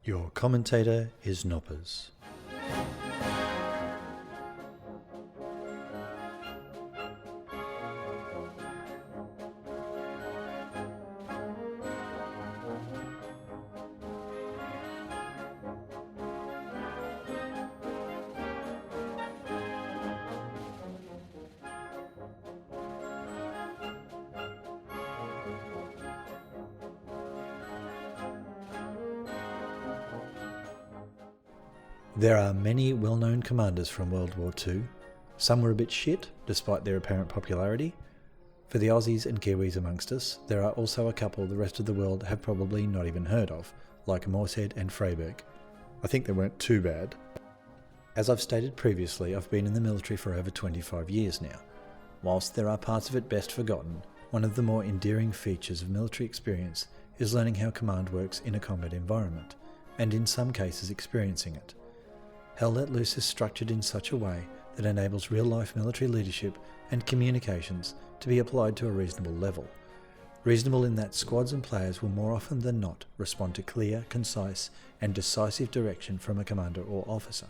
Your commentator is Noppers. There are many well-known commanders from World War II. Some were a bit shit, despite their apparent popularity. For the Aussies and Kiwis amongst us, there are also a couple the rest of the world have probably not even heard of, like Morsehead and Freyberg. I think they weren't too bad. As I've stated previously, I've been in the military for over 25 years now. Whilst there are parts of it best forgotten, one of the more endearing features of military experience is learning how command works in a combat environment, and in some cases experiencing it. Hell Let Loose is structured in such a way that enables real-life military leadership and communications to be applied to a reasonable level. Reasonable in that squads and players will more often than not respond to clear, concise and decisive direction from a commander or officer.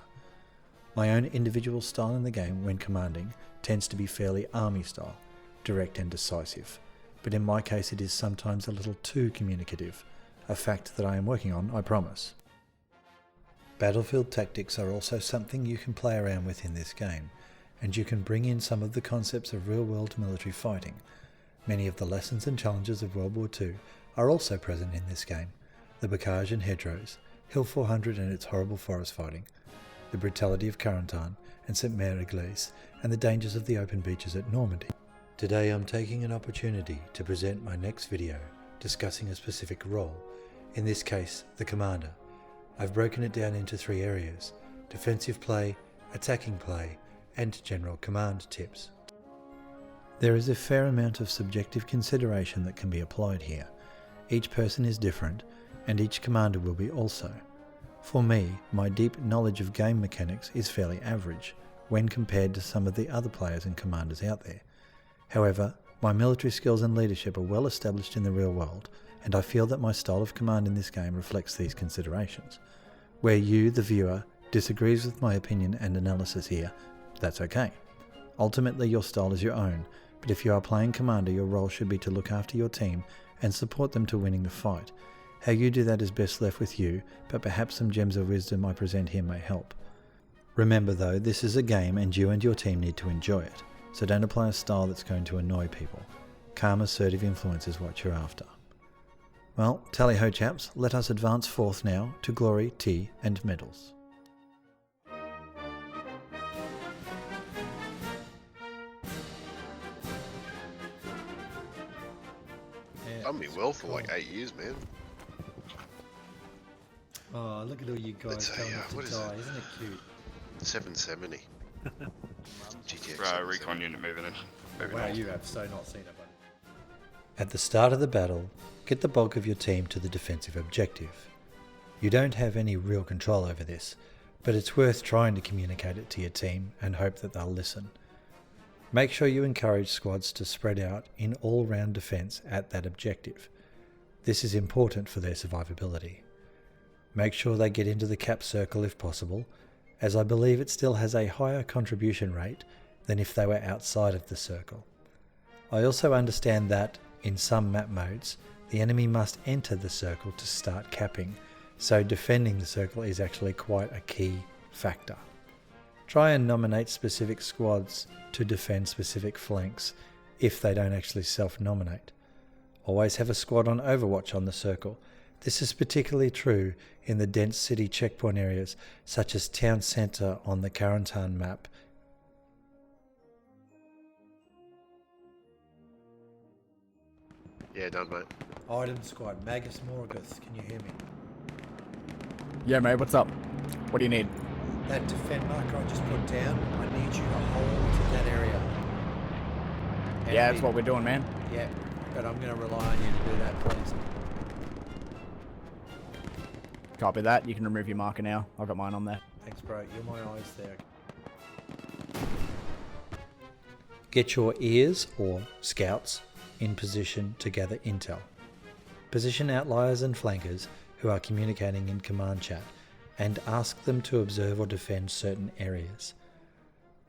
My own individual style in the game when commanding tends to be fairly army style, direct and decisive, but in my case it is sometimes a little too communicative, a fact that I am working on, I promise. Battlefield tactics are also something you can play around with in this game, and you can bring in some of the concepts of real-world military fighting. Many of the lessons and challenges of World War II are also present in this game. The bocage and hedgerows, Hill 400 and its horrible forest fighting, the brutality of Carentan and St. Mère-Église, and the dangers of the open beaches at Normandy. Today I'm taking an opportunity to present my next video discussing a specific role, in this case the commander. I've broken it down into 3 areas: defensive play, attacking play, and general command tips. There is a fair amount of subjective consideration that can be applied here. Each person is different, and each commander will be also. For me, my deep knowledge of game mechanics is fairly average, when compared to some of the other players and commanders out there. However, my military skills and leadership are well established in the real world, and I feel that my style of command in this game reflects these considerations. Where you, the viewer, disagrees with my opinion and analysis here, that's okay. Ultimately your style is your own, but if you are playing commander, your role should be to look after your team and support them to winning the fight. How you do that is best left with you, but perhaps some gems of wisdom I present here may help. Remember though, this is a game and you and your team need to enjoy it, so don't apply a style that's going to annoy people. Calm, assertive influence is what you're after. Well, tally-ho chaps, let us advance forth now to glory, tea and medals. Done me well for like 8 years, man. Oh, look at all you guys coming up to die, isn't it cute? 770. GTX. Right, recon unit moving in. Wow, you have so not seen it, buddy. At the start of the battle, get the bulk of your team to the defensive objective. You don't have any real control over this, but it's worth trying to communicate it to your team and hope that they'll listen. Make sure you encourage squads to spread out in all-round defense at that objective. This is important for their survivability. Make sure they get into the cap circle if possible, as I believe it still has a higher contribution rate than if they were outside of the circle. I also understand that, in some map modes, the enemy must enter the circle to start capping, so defending the circle is actually quite a key factor. Try and nominate specific squads to defend specific flanks if they don't actually self-nominate. Always have a squad on Overwatch on the circle. This is particularly true in the dense city checkpoint areas such as Town Centre on the Carentan map. Yeah, done, mate. Item squad, Magus Morgus, can you hear me? Yeah, mate, what's up? What do you need? That defend marker I just put down, I need you to hold that area. Yeah, that's what we're doing, man. Yeah, but I'm going to rely on you to do that, please. Copy that. You can remove your marker now. I've got mine on there. Thanks, bro. You're my eyes there. Get your ears, or scouts, in position to gather intel. Position outliers and flankers who who are communicating in command chat and ask them to observe or defend certain areas.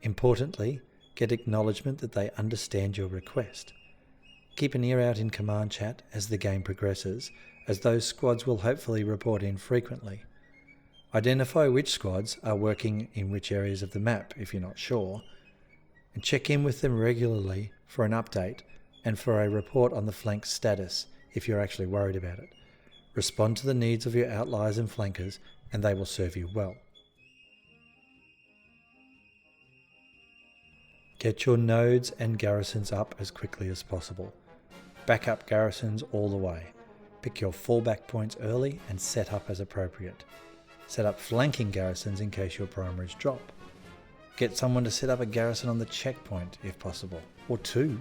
Importantly, get acknowledgement that they understand your request. Keep an ear out in command chat as the game progresses, as those squads will hopefully report in frequently. Identify which squads are working in which areas of the map if you're not sure, and check in with them regularly for an update and for a report on the flank status if you're actually worried about it. Respond to the needs of your outliers and flankers, and they will serve you well. Get your nodes and garrisons up as quickly as possible. Back up garrisons all the way. Pick your fallback points early and set up as appropriate. Set up flanking garrisons in case your primaries drop. Get someone to set up a garrison on the checkpoint if possible, or two,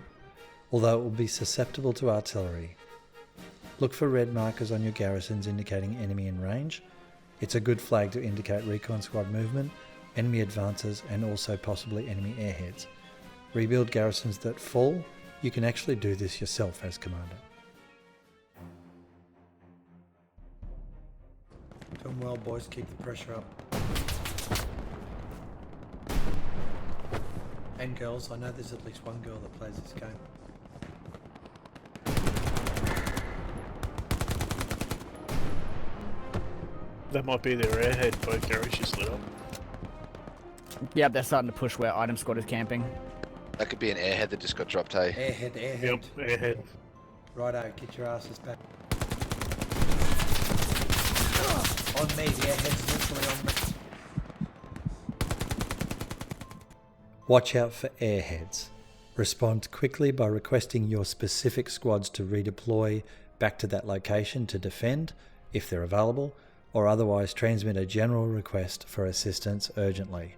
although it will be susceptible to artillery. Look for red markers on your garrisons indicating enemy in range. It's a good flag to indicate recon squad movement, enemy advances, and also possibly enemy airheads. Rebuild garrisons that fall. You can actually do this yourself as commander. Doing well, boys. Keep the pressure up. And girls, I know there's at least one girl that plays this game. That might be their airhead, both garages lit up. Yep, they're starting to push where item squad is camping. That could be an airhead that just got dropped, hey? Airhead. Yep, airhead. Righto, get your asses back. On me, the airhead's literally on me. Watch out for airheads. Respond quickly by requesting your specific squads to redeploy back to that location to defend, if they're available, or otherwise transmit a general request for assistance urgently.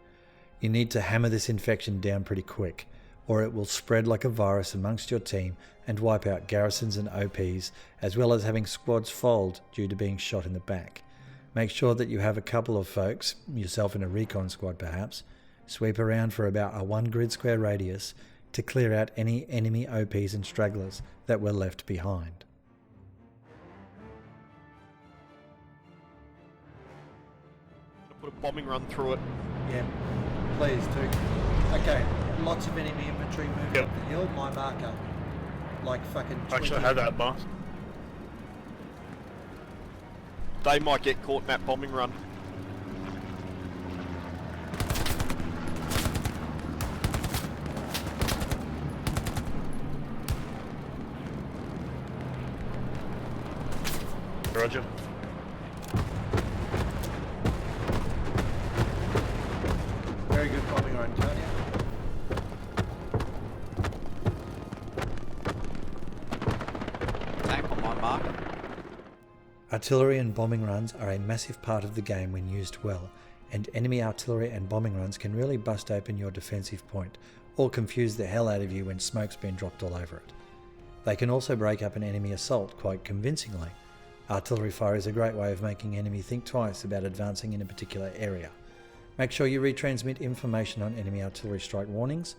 You need to hammer this infection down pretty quick, or it will spread like a virus amongst your team and wipe out garrisons and OPs, as well as having squads fold due to being shot in the back. Make sure that you have a couple of folks, yourself in a recon squad perhaps, sweep around for about a 1 grid square radius to clear out any enemy OPs and stragglers that were left behind. Put a bombing run through it. Yeah, please do. Okay, lots of enemy infantry moving Yep. up the hill. My marker, like fucking 20. Actually, I had that marked. They might get caught in that bombing run. Roger. Very good bombing run, Tony. Tank on my mark. Artillery and bombing runs are a massive part of the game when used well, and enemy artillery and bombing runs can really bust open your defensive point, or confuse the hell out of you when smoke's been dropped all over it. They can also break up an enemy assault quite convincingly. Artillery fire is a great way of making enemy think twice about advancing in a particular area. Make sure you retransmit information on enemy artillery strike warnings,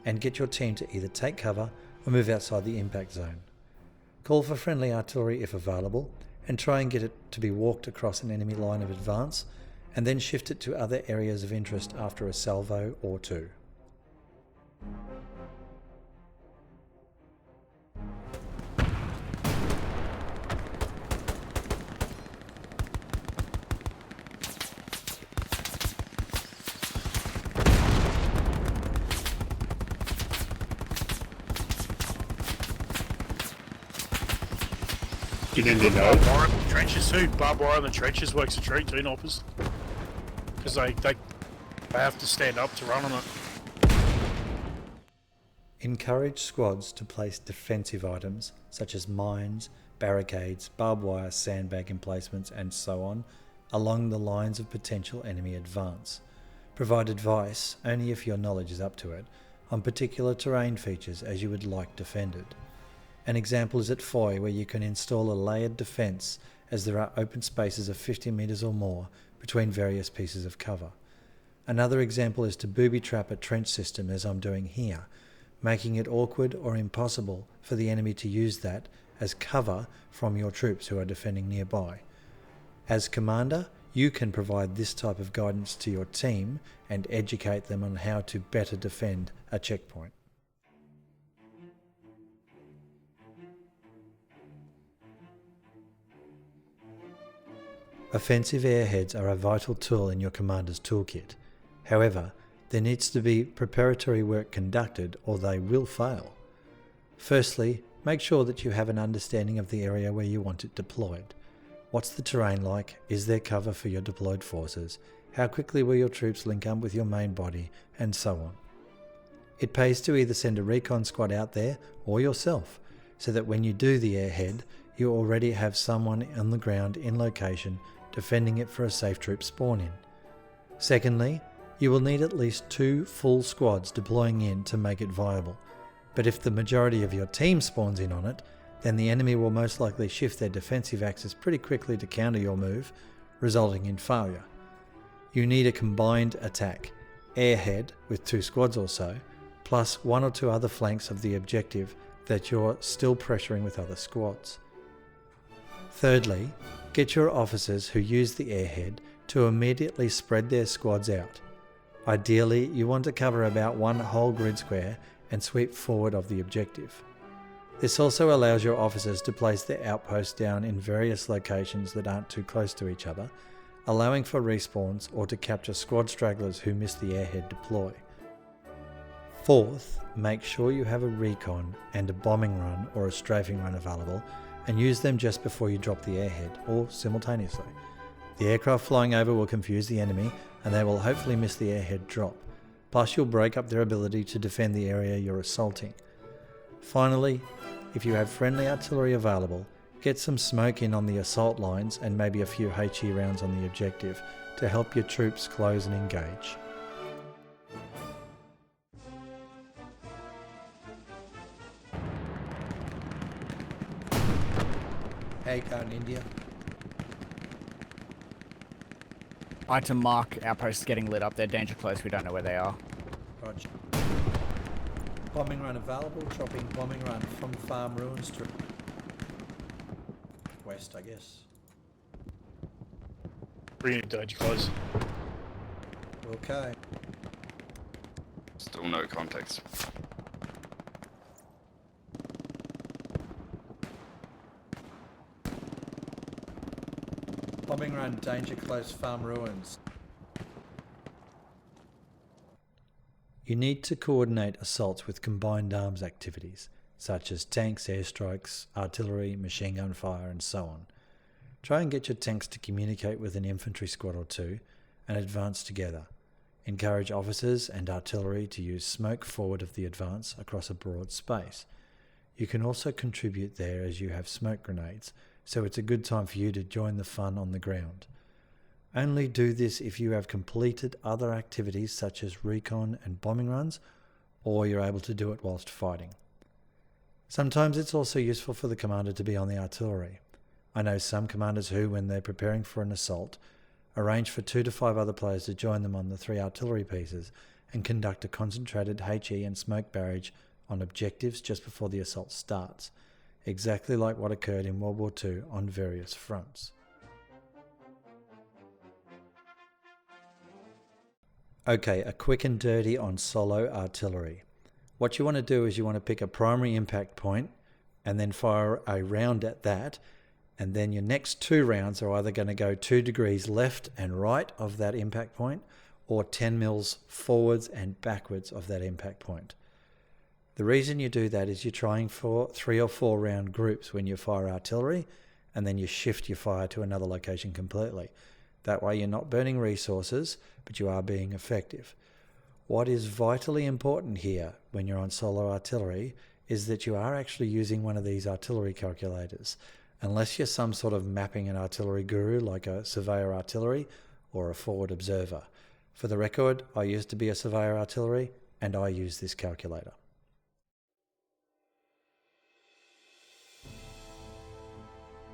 and get your team to either take cover or move outside the impact zone. Call for friendly artillery if available, and try and get it to be walked across an enemy line of advance, and then shift it to other areas of interest after a salvo or two. You can put barbed wire in the trenches too. Barbed wire in the trenches works a treat too, Noppers. Because they have to stand up to run on it. Encourage squads to place defensive items such as mines, barricades, barbed wire, sandbag emplacements, and so on along the lines of potential enemy advance. Provide advice, only if your knowledge is up to it, on particular terrain features as you would like defended. An example is at Foy, where you can install a layered defence as there are open spaces of 50 metres or more between various pieces of cover. Another example is to booby trap a trench system as I'm doing here, making it awkward or impossible for the enemy to use that as cover from your troops who are defending nearby. As commander, you can provide this type of guidance to your team and educate them on how to better defend a checkpoint. Offensive airheads are a vital tool in your commander's toolkit. However, there needs to be preparatory work conducted or they will fail. Firstly, make sure that you have an understanding of the area where you want it deployed. What's the terrain like? Is there cover for your deployed forces? How quickly will your troops link up with your main body? And so on. It pays to either send a recon squad out there or yourself, so that when you do the airhead, you already have someone on the ground in location defending it for a safe troop spawn in. Secondly, you will need at least 2 full squads deploying in to make it viable, but if the majority of your team spawns in on it, then the enemy will most likely shift their defensive axis pretty quickly to counter your move, resulting in failure. You need a combined attack, airhead with 2 squads or so, plus 1 or 2 other flanks of the objective that you're still pressuring with other squads. Thirdly, get your officers who use the airhead to immediately spread their squads out. Ideally, you want to cover about 1 whole grid square and sweep forward of the objective. This also allows your officers to place their outposts down in various locations that aren't too close to each other, allowing for respawns or to capture squad stragglers who miss the airhead deploy. Fourth, make sure you have a recon and a bombing run or a strafing run available and use them just before you drop the airhead or simultaneously. The aircraft flying over will confuse the enemy and they will hopefully miss the airhead drop. Plus you'll break up their ability to defend the area you're assaulting. Finally, if you have friendly artillery available, get some smoke in on the assault lines and maybe a few HE rounds on the objective to help your troops close and engage. How you going, India? Item mark, outposts getting lit up. They're danger close. We don't know where they are. Roger. Bombing run available, dropping bombing run from farm ruins to west, I guess. Bring it danger close. Okay. Still no context. Bombing run, danger close, farm ruins. You need to coordinate assaults with combined arms activities, such as tanks, airstrikes, artillery, machine gun fire, and so on. Try and get your tanks to communicate with an infantry squad or 2 and advance together. Encourage officers and artillery to use smoke forward of the advance across a broad space. You can also contribute there as you have smoke grenades, so it's a good time for you to join the fun on the ground. Only do this if you have completed other activities such as recon and bombing runs, or you're able to do it whilst fighting. Sometimes it's also useful for the commander to be on the artillery. I know some commanders who, when they're preparing for an assault, arrange for 2 to 5 other players to join them on the 3 artillery pieces and conduct a concentrated HE and smoke barrage on objectives just before the assault starts, exactly like what occurred in World War II on various fronts. Okay, a quick and dirty on solo artillery. What you want to do is you want to pick a primary impact point and then fire a round at that, and then your next 2 rounds are either going to go 2 degrees left and right of that impact point or 10 mils forwards and backwards of that impact point. The reason you do that is you're trying for 3 or 4 round groups when you fire artillery, and then you shift your fire to another location completely. That way you're not burning resources, but you are being effective. What is vitally important here when you're on solo artillery is that you are actually using one of these artillery calculators, unless you're some sort of mapping and artillery guru like a surveyor artillery or a forward observer. For the record, I used to be a surveyor artillery and I use this calculator.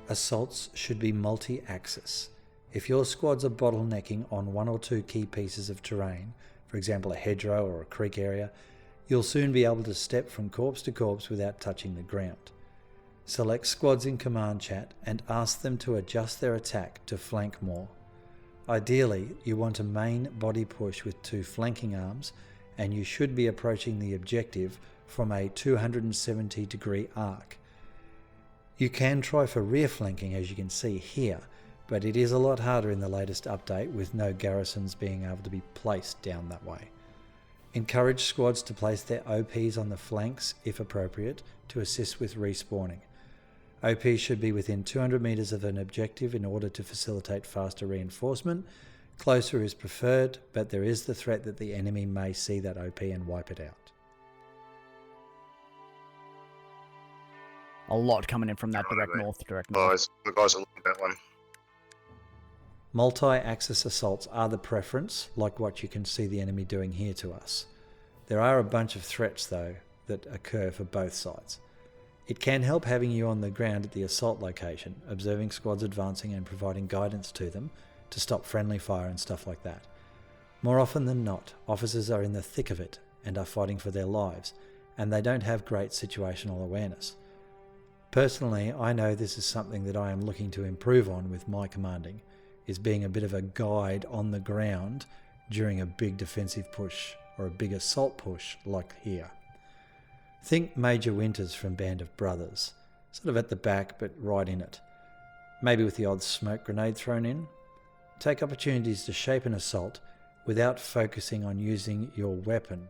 Assaults should be multi-axis. If your squads are bottlenecking on 1 or 2 key pieces of terrain, for example a hedgerow or a creek area, you'll soon be able to step from corpse to corpse without touching the ground. Select squads in command chat and ask them to adjust their attack to flank more. Ideally, you want a main body push with 2 flanking arms, and you should be approaching the objective from a 270-degree arc. You can try for rear flanking, as you can see here, but it is a lot harder in the latest update with no garrisons being able to be placed down that way. Encourage squads to place their OPs on the flanks if appropriate to assist with respawning. OPs should be within 200 meters of an objective in order to facilitate faster reinforcement. Closer is preferred, but there is the threat that the enemy may see that OP and wipe it out. A lot coming in from that direct north. The guys are looking at that one. Multi-axis assaults are the preference, like what you can see the enemy doing here to us. There are a bunch of threats though that occur for both sides. It can help having you on the ground at the assault location, observing squads advancing and providing guidance to them to stop friendly fire and stuff like that. More often than not, officers are in the thick of it and are fighting for their lives, and they don't have great situational awareness. Personally, I know this is something that I am looking to improve on with my commanding, is being a bit of a guide on the ground during a big defensive push or a big assault push like here. Think Major Winters from Band of Brothers, sort of at the back but right in it. Maybe with the odd smoke grenade thrown in. Take opportunities to shape an assault without focusing on using your weapon.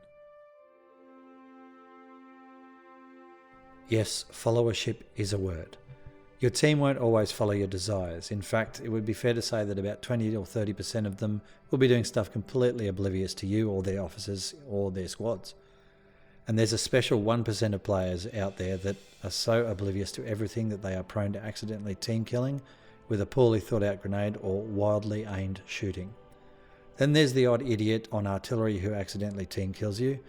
Yes, followership is a word. Your team won't always follow your desires. In fact, it would be fair to say that about 20 or 30% of them will be doing stuff completely oblivious to you or their officers or their squads. And there's a special 1% of players out there that are so oblivious to everything that they are prone to accidentally team killing with a poorly thought out grenade or wildly aimed shooting. Then there's the odd idiot on artillery who accidentally team kills you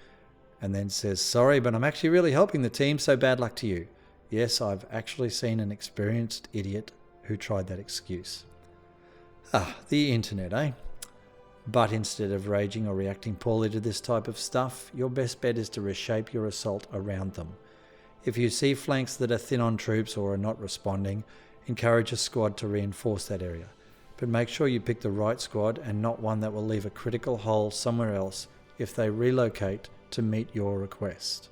and then says, "Sorry, but I'm actually really helping the team, so bad luck to you." Yes, I've actually seen an experienced idiot who tried that excuse. The internet, eh? But instead of raging or reacting poorly to this type of stuff, your best bet is to reshape your assault around them. If you see flanks that are thin on troops or are not responding, encourage a squad to reinforce that area. But make sure you pick the right squad and not one that will leave a critical hole somewhere else if they relocate to meet your request.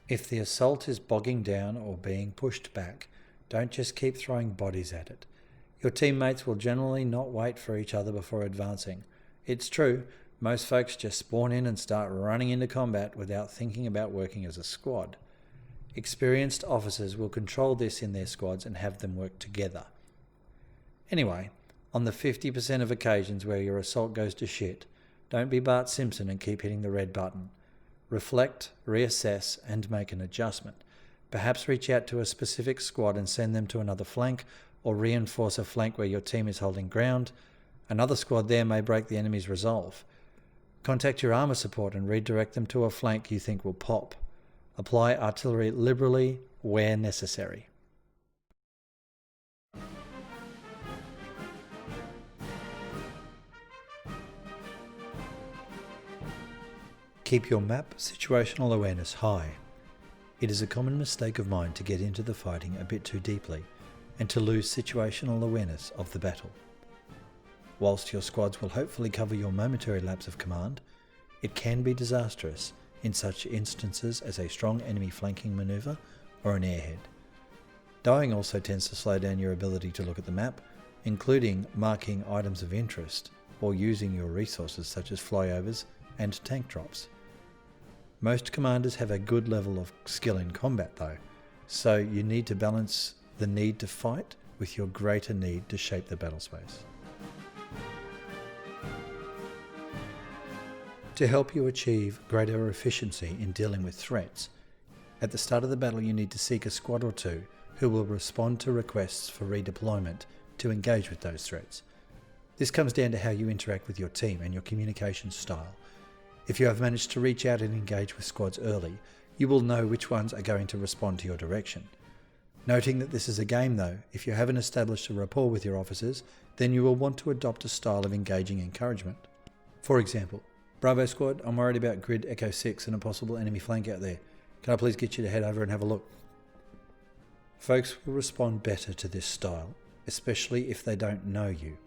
If the assault is bogging down or being pushed back, don't just keep throwing bodies at it. Your teammates will generally not wait for each other before advancing. It's true, most folks just spawn in and start running into combat without thinking about working as a squad. Experienced officers will control this in their squads and have them work together. Anyway, on the 50% of occasions where your assault goes to shit, don't be Bart Simpson and keep hitting the red button. Reflect, reassess, and make an adjustment. Perhaps reach out to a specific squad and send them to another flank, or reinforce a flank where your team is holding ground. Another squad there may break the enemy's resolve. Contact your armour support and redirect them to a flank you think will pop. Apply artillery liberally where necessary. Keep your map situational awareness high. It is a common mistake of mine to get into the fighting a bit too deeply and to lose situational awareness of the battle. Whilst your squads will hopefully cover your momentary lapse of command, it can be disastrous in such instances as a strong enemy flanking manoeuvre or an airhead. Dying also tends to slow down your ability to look at the map, including marking items of interest or using your resources such as flyovers and tank drops. Most commanders have a good level of skill in combat though, so you need to balance the need to fight with your greater need to shape the battle space. To help you achieve greater efficiency in dealing with threats, At the start of the battle you need to seek a squad or two who will respond to requests for redeployment to engage with those threats. This comes down to how you interact with your team and your communication style. If you have managed to reach out and engage with squads early, you will know which ones are going to respond to your direction. Noting that this is a game though, if you haven't established a rapport with your officers, then you will want to adopt a style of engaging encouragement. For example, Bravo Squad, I'm worried about Grid Echo 6 and a possible enemy flank out there. Can I please get you to head over and have a look? Folks will respond better to this style, especially if they don't know you.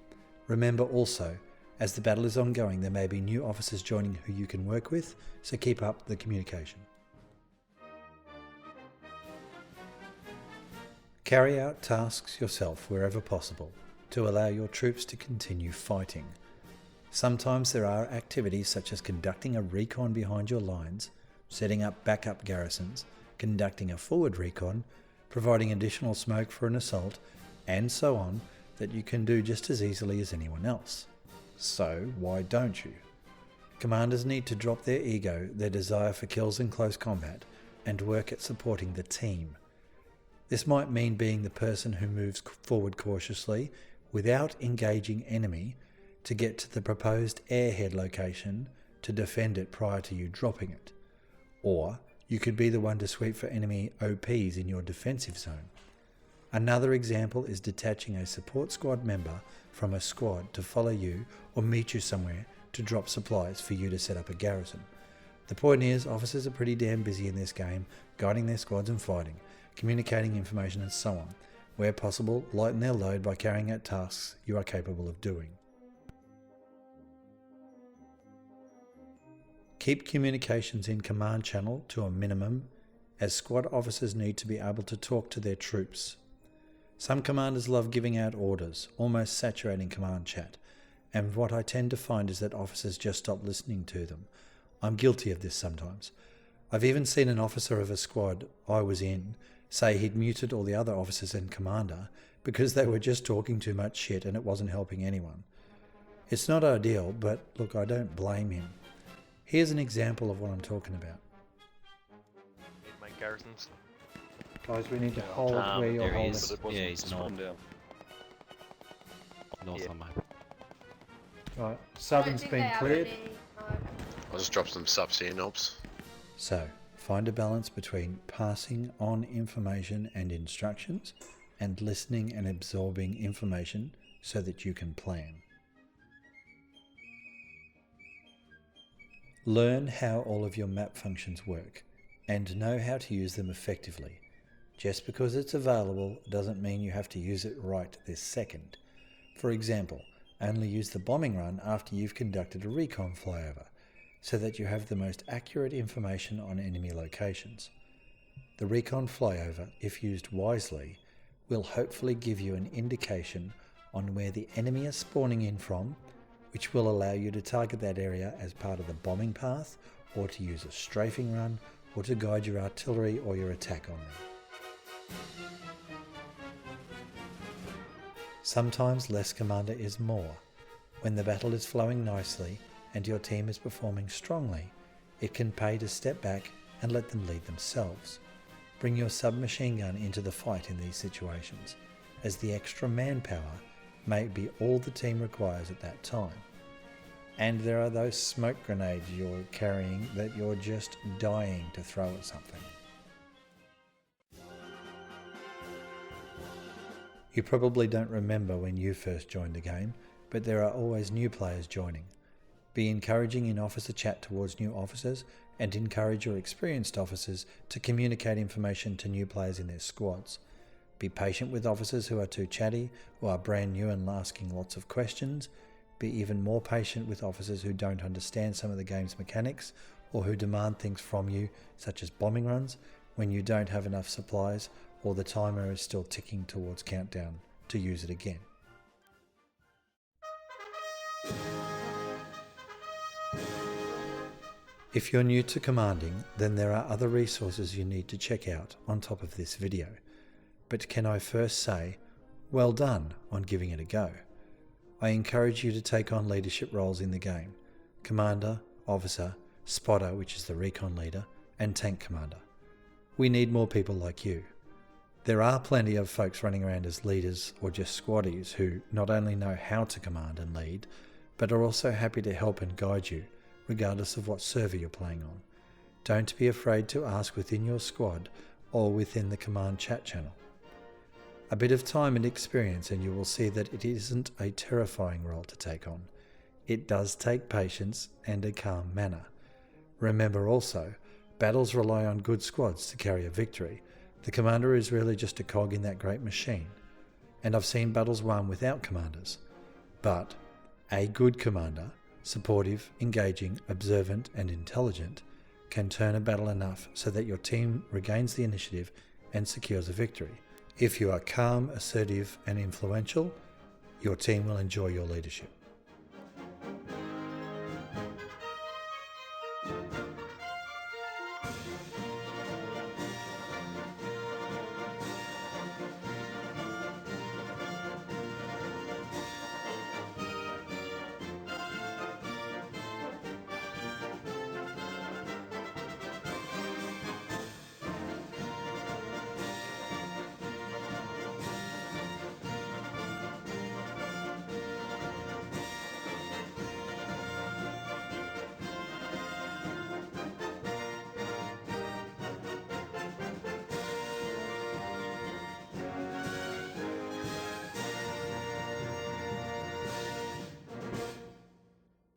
Remember also, as the battle is ongoing, there may be new officers joining who you can work with, so keep up the communication. Carry out tasks yourself wherever possible to allow your troops to continue fighting. Sometimes there are activities such as conducting a recon behind your lines, setting up backup garrisons, conducting a forward recon, providing additional smoke for an assault, and so on, that you can do just as easily as anyone else. So why don't you? Commanders need to drop their ego, their desire for kills in close combat, and work at supporting the team. This might mean being the person who moves forward cautiously without engaging enemy to get to the proposed airhead location to defend it prior to you dropping it. Or you could be the one to sweep for enemy OPs in your defensive zone. Another example is detaching a support squad member from a squad to follow you or meet you somewhere to drop supplies for you to set up a garrison. The point is, officers are pretty damn busy in this game, guiding their squads and fighting, communicating information and so on. Where possible, lighten their load by carrying out tasks you are capable of doing. Keep communications in command channel to a minimum, as squad officers need to be able to talk to their troops. Some commanders love giving out orders, almost saturating command chat, and what I tend to find is that officers just stop listening to them. I'm guilty of this sometimes. I've even seen an officer of a squad I was in say he'd muted all the other officers and commander because they were just talking too much shit and it wasn't helping anyone. It's not ideal, but look, I don't blame him. Here's an example of what I'm talking about. Make garrisons. Guys, we need to hold where you're there he holding. is. Yeah, he's not. North on map. Right, southern's been cleared. I'll just drop some subs here, knobs. So, find a balance between passing on information and instructions and listening and absorbing information so that you can plan. Learn how all of your map functions work and know how to use them effectively. Just because it's available doesn't mean you have to use it right this second. For example, only use the bombing run after you've conducted a recon flyover, so that you have the most accurate information on enemy locations. The recon flyover, if used wisely, will hopefully give you an indication on where the enemy is spawning in from, which will allow you to target that area as part of the bombing path, or to use a strafing run, or to guide your artillery or your attack on them. Sometimes less commander is more. When the battle is flowing nicely and your team is performing strongly, it can pay to step back and let them lead themselves. Bring your submachine gun into the fight in these situations, as the extra manpower may be all the team requires at that time. And there are those smoke grenades you're carrying that you're just dying to throw at something. You probably don't remember when you first joined the game, but there are always new players joining. Be encouraging in officer chat towards new officers, and encourage your experienced officers to communicate information to new players in their squads. Be patient with officers who are too chatty or are brand new and asking lots of questions. Be even more patient with officers who don't understand some of the game's mechanics or who demand things from you, such as bombing runs, when you don't have enough supplies or the timer is still ticking towards countdown to use it again. If you're new to commanding, then there are other resources you need to check out on top of this video. But can I first say, well done on giving it a go. I encourage you to take on leadership roles in the game: commander, officer, spotter, which is the recon leader, and tank commander. We need more people like you. There are plenty of folks running around as leaders or just squaddies who not only know how to command and lead, but are also happy to help and guide you, regardless of what server you're playing on. Don't be afraid to ask within your squad or within the command chat channel. A bit of time and experience and you will see that it isn't a terrifying role to take on. It does take patience and a calm manner. Remember also, battles rely on good squads to carry a victory. The commander is really just a cog in that great machine. And I've seen battles won without commanders. But a good commander, supportive, engaging, observant and intelligent, can turn a battle enough so that your team regains the initiative and secures a victory. If you are calm, assertive and influential, your team will enjoy your leadership.